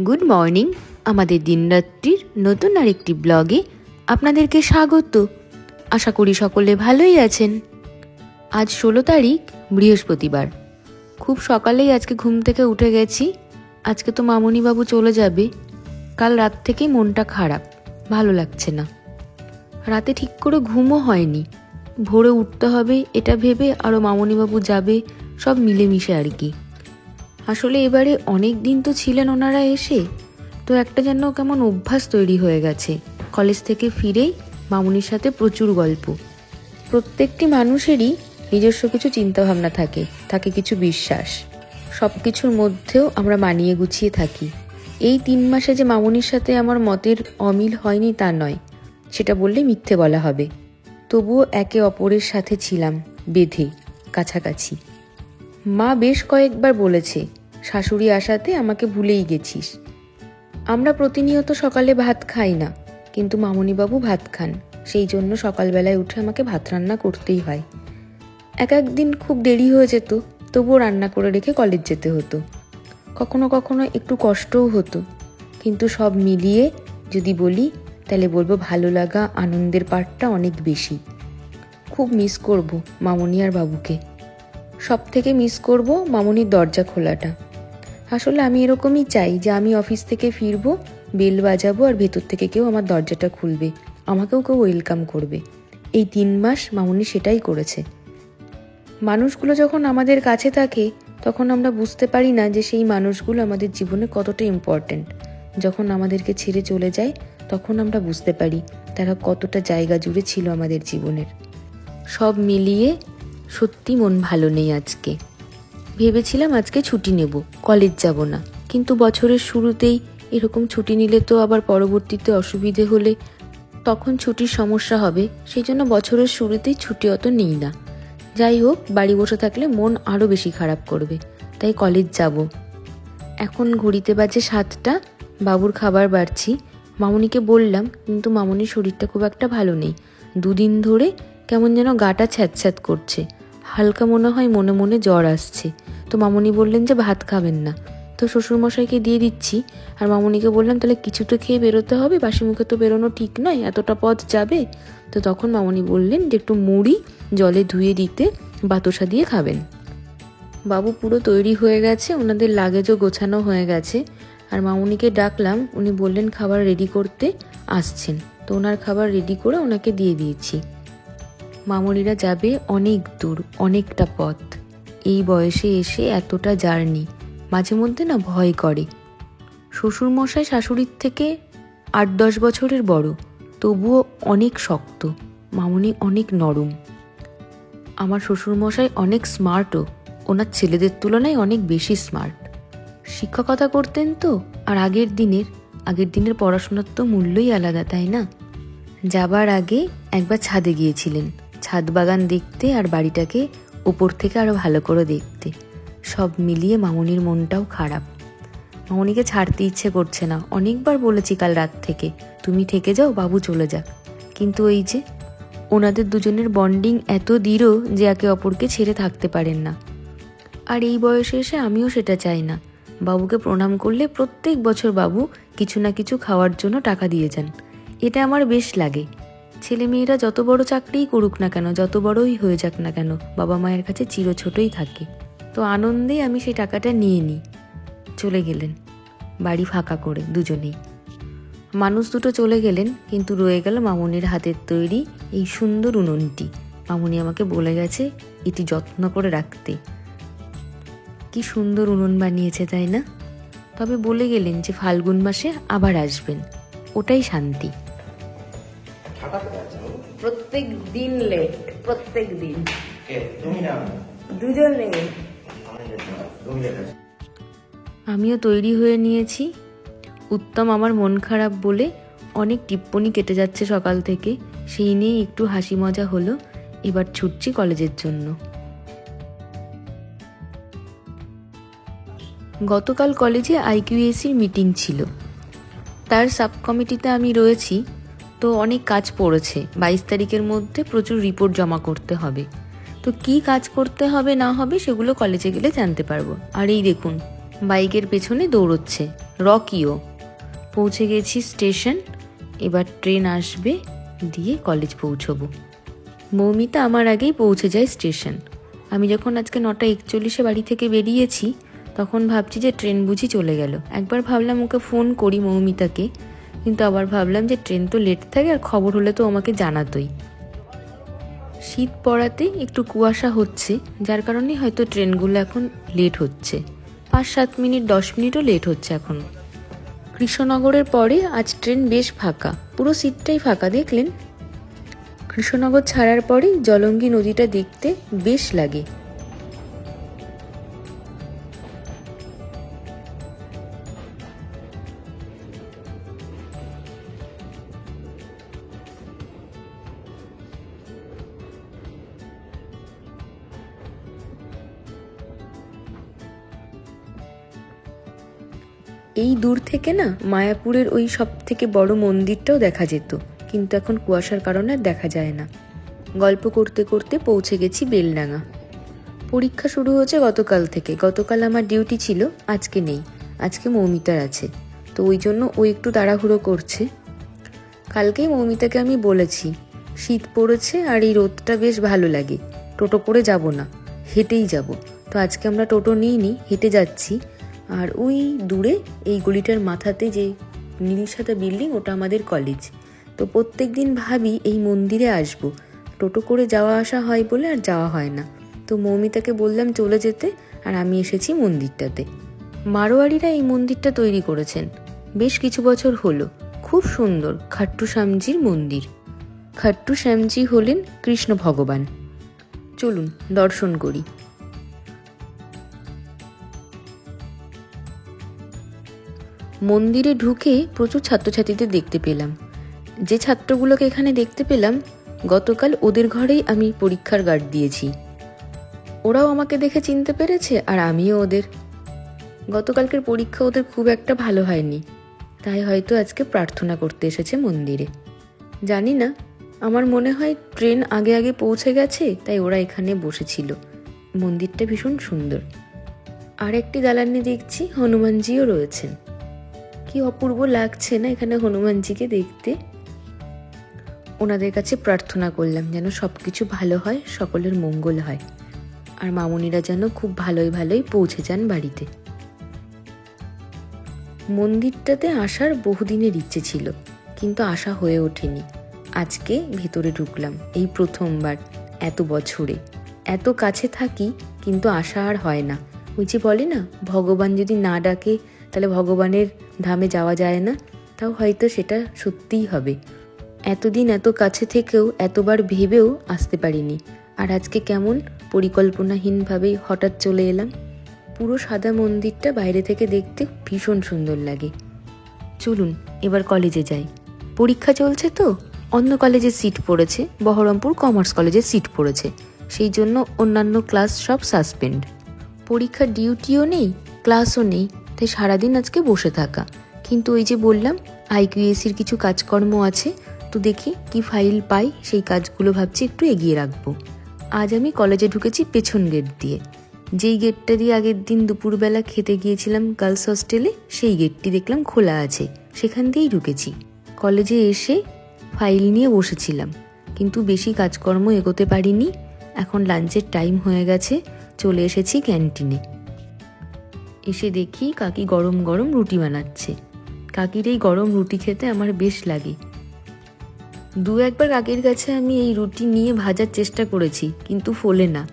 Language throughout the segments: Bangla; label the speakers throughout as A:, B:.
A: Good morning. আমাদের দিনরাত্রির নতুন আরেকটি ব্লগে আপনাদেরকে স্বাগত। আশা করি সকলে ভালোই আছেন। আজ 16 তারিখ, বৃহস্পতিবার। খুব সকালেই আজকে ঘুম থেকে উঠে গেছি। আজকে তো মামুনিবাবু চলে যাবে। কাল রাত থেকেই মনটা খারাপ, ভালো লাগছে না। রাতে ঠিক করে ঘুমও হয়নি। ভোরে উঠতে হবে এটা ভেবে, আরও মামুনিবাবু যাবে, সব মিলেমিশে আর কি। আসলে এবারে অনেক দিন তো ছিলেন ওনারা এসে, তো একটা যেন কেমন অভ্যাস তৈরি হয়ে গেছে। কলেজ থেকে ফিরেই মামুনির সাথে প্রচুর গল্প। প্রত্যেকটি মানুষেরই নিজস্ব কিছু চিন্তাভাবনা থাকে, থাকে কিছু বিশ্বাস। সব কিছুর মধ্যেও আমরা মানিয়ে গুছিয়ে থাকি। এই 3 মাসে যে মামুনির সাথে আমার মতের অমিল হয়নি তা নয়, সেটা বললে মিথ্যে বলা হবে। তবুও একে অপরের সাথে ছিলাম বেঁধে, কাছাকাছি। মা বেশ কয়েকবার বলেছে, শাশুড়ি আসাতে আমাকে ভুলেই গেছিস। আমরা প্রতিনিয়ত সকালে ভাত খাই না, কিন্তু মামুনিবাবু ভাত খান, সেই জন্য সকালবেলায় উঠে আমাকে ভাত রান্না করতেই হয়। এক একদিন খুব দেরি হয়ে যেত, তবুও রান্না করে রেখে কলেজ যেতে হতো। কখনো কখনো একটু কষ্টও হতো, কিন্তু সব মিলিয়ে যদি বলি তাহলে বলবো ভালো লাগা, আনন্দের পার্টটা অনেক বেশি। খুব মিস করব মামুনি আর বাবুকে। সব থেকে মিস করব মামুনির দরজা খোলাটা। আসলে আমি এরকমই চাই যে আমি অফিস থেকে ফিরবো, বেল বাজাবো, আর ভেতর থেকে কেউ আমার দরজাটা খুলবে, আমাকেও কেউ ওয়েলকাম করবে। এই 3 মাস মামুনি সেটাই করেছে। মানুষগুলো যখন আমাদের কাছে থাকে তখন আমরা বুঝতে পারি না যে সেই মানুষগুলো আমাদের জীবনে কতটা ইম্পর্ট্যান্ট। যখন আমাদেরকে ছেড়ে চলে যায় তখন আমরা বুঝতে পারি তারা কতটা জায়গা জুড়ে ছিল আমাদের জীবনের। সব মিলিয়ে সত্যি মন ভালো নেই আজকে। ভেবেছিলাম আজকে ছুটি নেব, কলেজ যাব না, কিন্তু বছরের শুরুতেই এরকম ছুটি নিলে তো আবার পরবর্তীতে অসুবিধে হলে তখন ছুটির সমস্যা হবে, সেই জন্য বছরের শুরুতেই ছুটি অত নিই না। যাই হোক, বাড়ি বসে থাকলে মন আরও বেশি খারাপ করবে, তাই কলেজ যাব। এখন ঘড়িতে বাজে 7টা, বাবুর খাবার বাড়ছি। মামুনিকে বললাম, কিন্তু মামুনির শরীরটা খুব একটা ভালো নেই। 2 দিন ধরে কেমন যেন গাটা ছ্যাঁতছ্যাঁত করছে, হালকা মনে হয় মনে মনে জ্বর আসছে। তো মামুনি বললেন যে ভাত খাবেন না, তো শ্বশুরমশাইকে দিয়ে দিচ্ছি। আর মামুনিকে বললাম তাহলে কিছু তো খেয়ে বেরোতে হবে, বাসি মুখে তো বেরোনো ঠিক নয়, এতটা পথ যাবে। তো তখন মামুনি বললেন যে একটু মুড়ি জলে ধুয়ে দিতে, বাতাসা দিয়ে খাবেন। বাবু পুরো তৈরি হয়ে গেছে, ওনাদের লাগেজও গোছানো হয়ে গেছে। আর মামুনিকে ডাকলাম, উনি বললেন খাবার রেডি করতে আসছেন, তো ওনার খাবার রেডি করে ওনাকে দিয়ে দিয়েছি। মামুনিরা যাবে অনেক দূর, অনেকটা পথ। এই বয়সে এসে এতটা জার্নি, মাঝে মধ্যে না ভয় করে। শ্বশুরমশাই শাশুড়ির থেকে 8-10 বছরের বড়, তবুও অনেক শক্ত। মামুনি অনেক নরম। আমার শ্বশুরমশাই অনেক স্মার্টও, ওনার ছেলেদের তুলনায় অনেক বেশি স্মার্ট। শিক্ষকতা করতেন তো, আর আগের দিনের পড়াশোনার তো মূল্যই আলাদা, তাই না? যাবার আগে একবার ছাদে গিয়েছিলেন, ছাদ বাগান দেখতে আর বাড়িটাকে ওপর থেকে আরও ভালো করে দেখতে। সব মিলিয়ে মামুনির মনটাও খারাপ। মামুনিকে ছাড়তে ইচ্ছে করছে না। অনেকবার বলেছি কাল রাত থেকে, তুমি থেকে যাও, বাবু চলে যাক। কিন্তু এই যে ওনাদের দুজনের বন্ডিং এত দৃঢ় যে একে অপরকে ছেড়ে থাকতে পারেন না। আর এই বয়সে এসে আমিও সেটা চাই না। বাবুকে প্রণাম করলে প্রত্যেক বছর বাবু কিছু না কিছু খাওয়ার জন্য টাকা দিয়ে যান, এটা আমার বেশ লাগে। ছেলে মেয়েরা যত বড় চাকরিই করুক না কেন, যত বড়ই হয়ে যাক না কেন, বাবা মায়ের কাছে চিরছোটই থাকে। তো আনন্দে আমি সেই টাকাটা নিয়ে নিই। চলে গেলেন বাড়ি ফাঁকা করে দুজনেই। মানুষ দুটো চলে গেলেন, কিন্তু রয়ে গেল মামুনির হাতের তৈরি এই সুন্দর উনুনটি। মামুনি আমাকে বলে গেছে এটি যত্ন করে রাখতে। কি সুন্দর উনুন বানিয়েছে, তাই না? তবে বলে গেলেন যে ফাল্গুন মাসে আবার আসবেন, ওটাই শান্তি। প্রত্যেক দিন লেট, প্রত্যেক দিন দুজনে। আমিও তৈরি হয়ে নিয়েছি। উত্তম আমার মন খারাপ বলে অনেক টিপ্পনি কেটে যাচ্ছে সকাল থেকে, সেই নিয়ে একটু হাসি মজা হলো। এবার ছুটছি কলেজের জন্য। গতকাল কলেজে IQAC-র মিটিং ছিল, তার সাব কমিটিতে আমি রয়েছি। তো অনেক কাজ পড়েছে, 22 তারিখের মধ্যে প্রচুর রিপোর্ট জমা করতে হবে। তো কি কাজ করতে হবে না হবে সেগুলো কলেজে গেলে জানতে পারবো। আর এই দেখুন, বাইকের পেছনে দৌড়চ্ছে, রকিও। পৌঁছে গেছি স্টেশন, এবার ট্রেন আসবে, দিয়ে কলেজ পৌঁছবো। মৌমিতা আমার আগেই পৌঁছে যায় স্টেশন। আমি যখন আজকে 9:41 বাড়ি থেকে বেরিয়েছি, তখন ভাবছি যে ট্রেন বুঝি চলে গেল। একবার ভাবলাম ওকে ফোন করি মৌমিতাকে, কিন্তু আবার ভাবলাম যে ট্রেন তো লেট থাকে, আর খবর হলে তো আমাকে জানাতোই। শীত পড়াতে একটু কুয়াশা হচ্ছে, যার কারণে হয়তো ট্রেনগুলো এখন লেট হচ্ছে। 5-7 মিনিট 10 মিনিটও লেট হচ্ছে এখন। কৃষ্ণনগরের পরে আজ ট্রেন বেশ ফাঁকা, পুরো সিটটাই ফাঁকা, দেখলেন? কৃষ্ণনগর ছাড়ার পরেই জলঙ্গি নদীটা দেখতে বেশ লাগে। এই দূর থেকে না মায়াপুরের ওই সব থেকে বড় মন্দিরটাও দেখা যেত, কিন্তু এখন কুয়াশার কারণে আর দেখা যায় না। গল্প করতে করতে পৌঁছে গেছি বেলডাঙা। পরীক্ষা শুরু হয়েছে গতকাল থেকে। গতকাল আমার ডিউটি ছিল, আজকে নেই, আজকে মৌমিতার আছে, তো ওই জন্য ও একটু তাড়াহুড়ো করছে। কালকেই মৌমিতাকে আমি বলেছি শীত পড়েছে আর এই রোদটা বেশ ভালো লাগে, টোটো করে যাব না, হেঁটেই যাব। তো আজকে আমরা টোটো নিইনি, হেঁটে যাচ্ছি। আর ওই দূরে এই গলিটার মাথাতে যে নীল সাদা বিল্ডিং, ওটা আমাদের কলেজ। তো প্রত্যেক দিন ভাবি এই মন্দিরে আসব, টোটো করে যাওয়া আসা হয় বলে আর যাওয়া হয় না। তো মৌমিতাকে বললাম চলে যেতে, আর আমি এসেছি মন্দিরটাতে। মারোয়ারিরা এই মন্দিরটা তৈরি করেছেন, বেশ কিছু বছর হলো। খুব সুন্দর খাট্টু শ্যামজির মন্দির। খাট্টু শ্যামজি হলেন কৃষ্ণ ভগবান। চলুন দর্শন করি। মন্দিরে ঢুকে প্রচুর ছাত্রছাত্রীদের দেখতে পেলাম। যে ছাত্রগুলোকে এখানে দেখতে পেলাম, গতকাল ওদের ঘরেই আমি পরীক্ষার গার্ড দিয়েছি। ওরাও আমাকে দেখে চিনতে পেরেছে, আর আমিও ওদের। গতকালকের পরীক্ষা ওদের খুব একটা ভালো হয়নি, তাই হয়তো আজকে প্রার্থনা করতে এসেছে মন্দিরে। জানি না, আমার মনে হয় ট্রেন আগে আগে পৌঁছে গেছে, তাই ওরা এখানে বসেছিল। মন্দিরটা ভীষণ সুন্দর। আর একটি দালানে দেখছি হনুমানজিও রয়েছেন। কি অপূর্ব লাগছে না এখানে হনুমানজিকে দেখতে। ওনাদের কাছে প্রার্থনা করলাম যেন সব কিছু ভালো হয়, সকলের মঙ্গল হয়, আর মামুনিরা যেন খুব ভালোই ভালোই পৌঁছে যান বাড়িতে। মন্দিরটাতে আসার বহুদিনের ইচ্ছে ছিল, কিন্তু আসা হয়ে ওঠেনি। আজকে ভেতরে ঢুকলাম, এই প্রথমবার এত বছরে। এত কাছে থাকি কিন্তু আসা আর হয় না। ওই যে বলে না, ভগবান যদি না ডাকে তাহলে ভগবানের ধামে যাওয়া যায় না, তাও হয়তো সেটা সত্যিই হবে। এতদিন এত কাছে থেকেও এতবার ভেবেও আসতে পারিনি, আর আজকে কেমন পরিকল্পনাহীনভাবেই হঠাৎ চলে এলাম। পুরো সাদা মন্দিরটা বাইরে থেকে দেখতে ভীষণ সুন্দর লাগে। চলুন এবার কলেজে যাই। পরীক্ষা চলছে তো, অন্য কলেজের সিট পড়েছে, বহরমপুর কমার্স কলেজের সিট পড়েছে, সেই জন্য অন্যান্য ক্লাস সব সাসপেন্ড। পরীক্ষার ডিউটিও নেই, ক্লাসও নেই, তাই সারাদিন আজকে বসে থাকা। কিন্তু ওই যে বললাম IQAC-র কিছু কাজকর্ম আছে, তো দেখি কি ফাইল পাই, সেই কাজগুলো ভাবছি একটু এগিয়ে রাখবো। আজ আমি কলেজে ঢুকেছি পেছন গেট দিয়ে। যেই গেটটা দিয়ে আগের দিন দুপুরবেলা খেতে গিয়েছিলাম গার্লস হস্টেলে, সেই গেটটি দেখলাম খোলা আছে, সেখান দিয়েই ঢুকেছি। কলেজে এসে ফাইল নিয়ে বসেছিলাম, কিন্তু বেশি কাজকর্ম এগোতে পারিনি। এখন লাঞ্চের টাইম হয়ে গেছে, চলে এসেছি ক্যান্টিনে। এসে দেখি কাকি গরম গরম রুটি বানাচ্ছে। কাকির এই গরম রুটি খেতে আমার বেশ লাগে। একবার কাকির কাছে আমি এই রুটি নিয়ে ভাজার চেষ্টা করেছি, কিন্তু ফোলে না।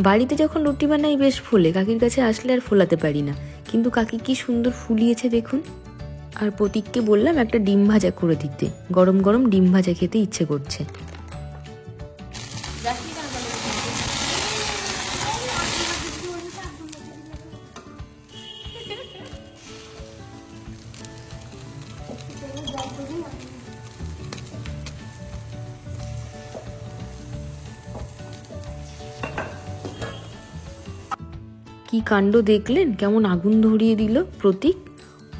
A: বাড়িতে যখন রুটি বানাই বেশ ফোলে, কাকির কাছে আসলে আর ফোলাতে পারি না। কিন্তু কাকি কি সুন্দর ফুলিয়েছে দেখুন। আর প্রতীককে বললাম একটা ডিম ভাজা করে দিতে, গরম গরম ডিম ভাজা খেতে ইচ্ছে করছে। কি কাণ্ড দেখলেন, কেমন আগুন ধরিয়ে দিল প্রতীক।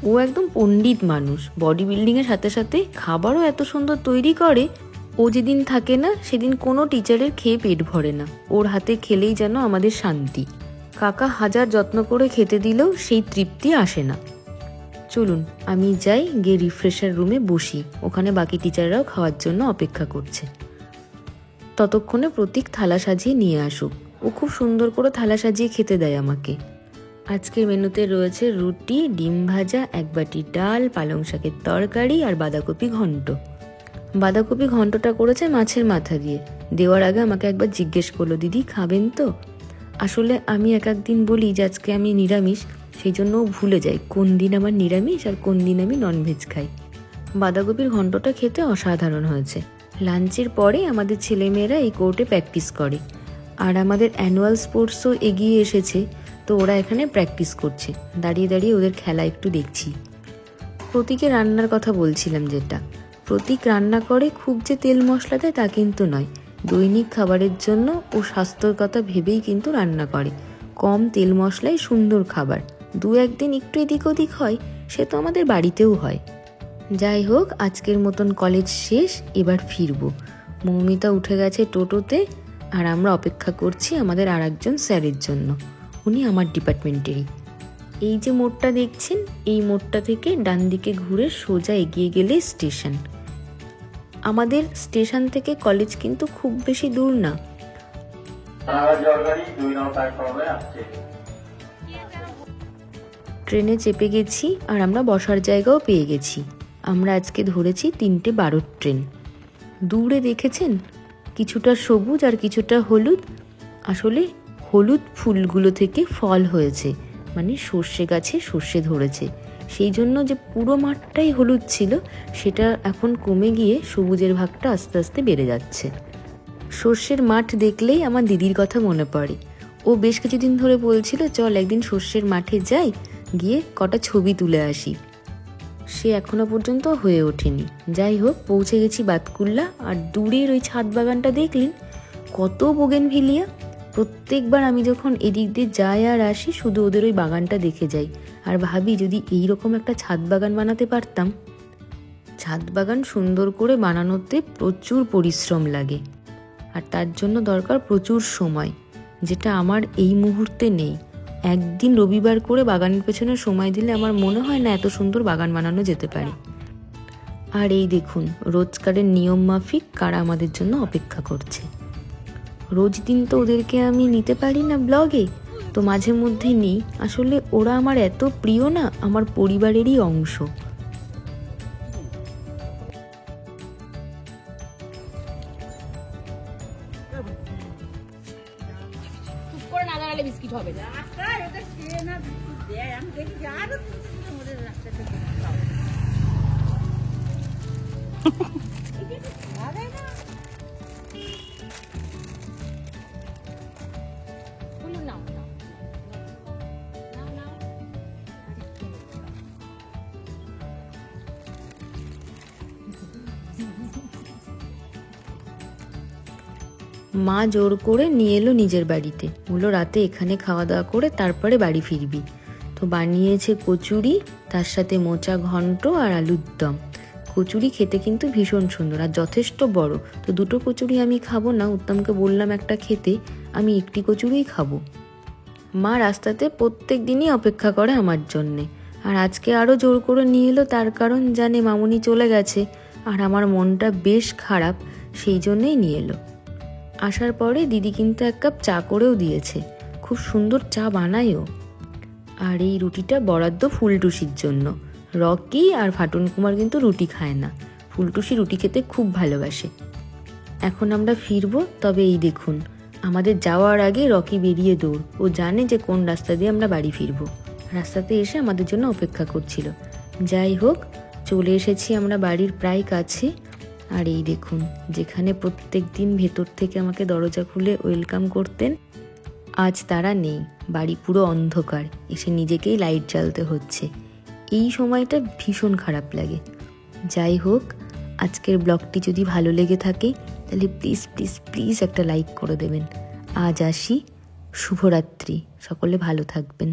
A: ও একদম পণ্ডিত মানুষ, বডি বিল্ডিংয়ের সাথে সাথে খাবারও এত সুন্দর তৈরি করে। ও যেদিন থাকে না সেদিন কোনো টিচারের খেয়ে পেট ভরে না, ওর হাতে খেলেই যেন আমাদের শান্তি। কাকা হাজার যত্ন করে খেতে দিলেও সেই তৃপ্তি আসে না। চলুন আমি যাই, গিয়ে রিফ্রেশার রুমে বসি, ওখানে বাকি টিচাররাও খাওয়ার জন্য অপেক্ষা করছে। ততক্ষণে প্রতীক থালা সাজিয়ে নিয়ে আসুক। ও খুব সুন্দর করে থালা সাজিয়ে খেতে দেয় আমাকে। আজকের মেনুতে রয়েছে রুটি, ডিম ভাজা, এক বাটি ডাল, পালং শাকের তরকারি আর বাঁধাকপি ঘন্ট। বাঁধাকপি ঘন্টটা করেছে মাছের মাথা দিয়ে। দেওয়ার আগে আমাকে একবার জিজ্ঞেস করলো, দিদি খাবেন তো? আসলে আমি এক একদিন বলি যে আজকে আমি নিরামিষ, সেই জন্য ভুলে যাই কোন দিন আমার নিরামিষ আর কোন দিন আমি ননভেজ খাই। বাঁধাকপির ঘন্টটা খেতে অসাধারণ হয়েছে। লাঞ্চের পরে আমাদের ছেলেমেয়েরা এই কোর্টে প্র্যাকটিস করে, আর আমাদের অ্যানুয়াল স্পোর্টসও এগিয়ে এসেছে, তো ওরা এখানে প্র্যাকটিস করছে। দাঁড়িয়ে দাঁড়িয়ে ওদের খেলা একটু দেখছি। প্রতীকের রান্নার কথা বলছিলাম, যেটা প্রতীক রান্না করে খুব যে তেল মশলা দেয় তা কিন্তু নয়। দৈনিক খাবারের জন্য ও স্বাস্থ্যর কথা ভেবেই কিন্তু রান্না করে। কম তেল মশলায় সুন্দর খাবার। দু একদিন একটু এদিক ওদিক হয়, সে তো আমাদের বাড়িতেও হয়। যাই হোক, আজকের মতন কলেজ শেষ, এবার ফিরবো। মৌমিতা উঠে গেছে টোটোতে, আর আমরা অপেক্ষা করছি আমাদের আর একজন স্যারের জন্য। উনি আমার ডিপার্টমেন্টেরই। এই যে মোড়টা দেখছেন, এই মোড়টা থেকে ডান দিকে ঘুরে সোজা এগিয়ে গেলে স্টেশন। আমাদের স্টেশন থেকে কলেজ কিন্তু খুব বেশি দূর না। ট্রেনে চেপে গেছি আর আমরা বসার জায়গাও পেয়ে গেছি। আমরা আজকে ধরেছি 3:12 ট্রেন। দূরে দেখেছেন কিছুটা সবুজ আর কিছুটা হলুদ। আসলে হলুদ ফুলগুলো থেকে ফল হয়েছে, মানে সর্ষে গাছে সর্ষে ধরেছে। সেই জন্য যে পুরো মাঠটাই হলুদ ছিল, সেটা এখন কমে গিয়ে সবুজের ভাগটা আস্তে আস্তে বেড়ে যাচ্ছে। সর্ষের মাঠ দেখলেই আমার দিদির কথা মনে পড়ে। ও বেশ কিছুদিন ধরে বলছিল, চল একদিন সর্ষের মাঠে যাই, গিয়ে কটা ছবি তুলে আসি। সে এখনো পর্যন্ত হয়ে ওঠেনি। যাই হোক, পৌঁছে গেছি বাতকুল্লা। আর দূরের ওই ছাদ বাগানটা দেখলেন, কত বোগেনভিলিয়া। প্রত্যেকবার আমি যখন এদিক দিয়ে যাই আর আসি, শুধু ওদের ওই বাগানটা দেখে যাই আর ভাবি যদি এইরকম একটা ছাদ বাগান বানাতে পারতাম। ছাদ বাগান সুন্দর করে বানানোতে প্রচুর পরিশ্রম লাগে, আর তার জন্য দরকার প্রচুর সময়, যেটা আমার এই মুহূর্তে নেই। একদিন রবিবার করে বাগানের পেছনে সময় দিলে আমার মনে হয় না এত সুন্দর বাগান বানানো যেতে পারে। আর এই দেখুন, রোজকারের নিয়ম মাফিক কারা আমাদের জন্য অপেক্ষা করছে। রোজ দিন তো ওদেরকে আমি নিতে পারি না ব্লগে, তো মাঝে মধ্যে নিই। আসলে ওরা আমার এত প্রিয় না, আমার পরিবারেরই অংশ।
B: বিস্কিট হবে না।
A: মা জোর করে নিয়ে এলো নিজের বাড়িতে, বললো রাতে এখানে খাওয়া দাওয়া করে তারপরে বাড়ি ফিরবি। তো বানিয়েছে কচুরি, তার সাথে মোচা ঘন্ট আর আলুর দম। কচুরি খেতে কিন্তু ভীষণ সুন্দর আর যথেষ্ট বড়। তো দুটো কচুরি আমি খাবো না, উত্তমকে বললাম একটা খেতে, আমি একটি কচুরিই খাবো। মা রাস্তাতে প্রত্যেক দিনই অপেক্ষা করে আমার জন্যে, আর আজকে আরও জোর করে নিয়ে এলো, তার কারণ জানে মামুনি চলে গেছে আর আমার মনটা বেশ খারাপ, সেই জন্যেই নিয়ে এলো। আসার পরে দিদি কিন্তু 1 কাপ চা করেও দিয়েছে, খুব সুন্দর চা বানায়ও। আর এই রুটিটা বরাদ্দ ফুলটুসির জন্য। রকি আর ফাটুন কুমার কিন্তু রুটি খায় না, ফুলটুসি রুটি খেতে খুব ভালোবাসে। এখন আমরা ফিরবো, তবে এই দেখুন আমাদের যাওয়ার আগে রকি বেরিয়ে দৌড়। ও জানে যে কোন রাস্তা দিয়ে আমরা বাড়ি ফিরবো। রাস্তাতে এসে আমাদের জন্য অপেক্ষা করছিল। যাই হোক, চলে এসেছি আমরা বাড়ির প্রায় কাছে। আর এই দেখুন, যেখানে প্রত্যেক দিন ভেতর থেকে আমাকে দরজা খুলে ওয়েলকাম করতেন, আজ তারা নেই। বাড়ি পুরো অন্ধকার, এসে নিজেকেই লাইট জ্বালতে হচ্ছে। এই সময়টা ভীষণ খারাপ লাগে। যাই হোক, আজকের ব্লগটি যদি ভালো লেগে থাকে তাহলে প্লিজ প্লিজ প্লিজ একটা লাইক করে দেবেন। আজ আসি, শুভরাত্রি, সকলে ভালো থাকবেন।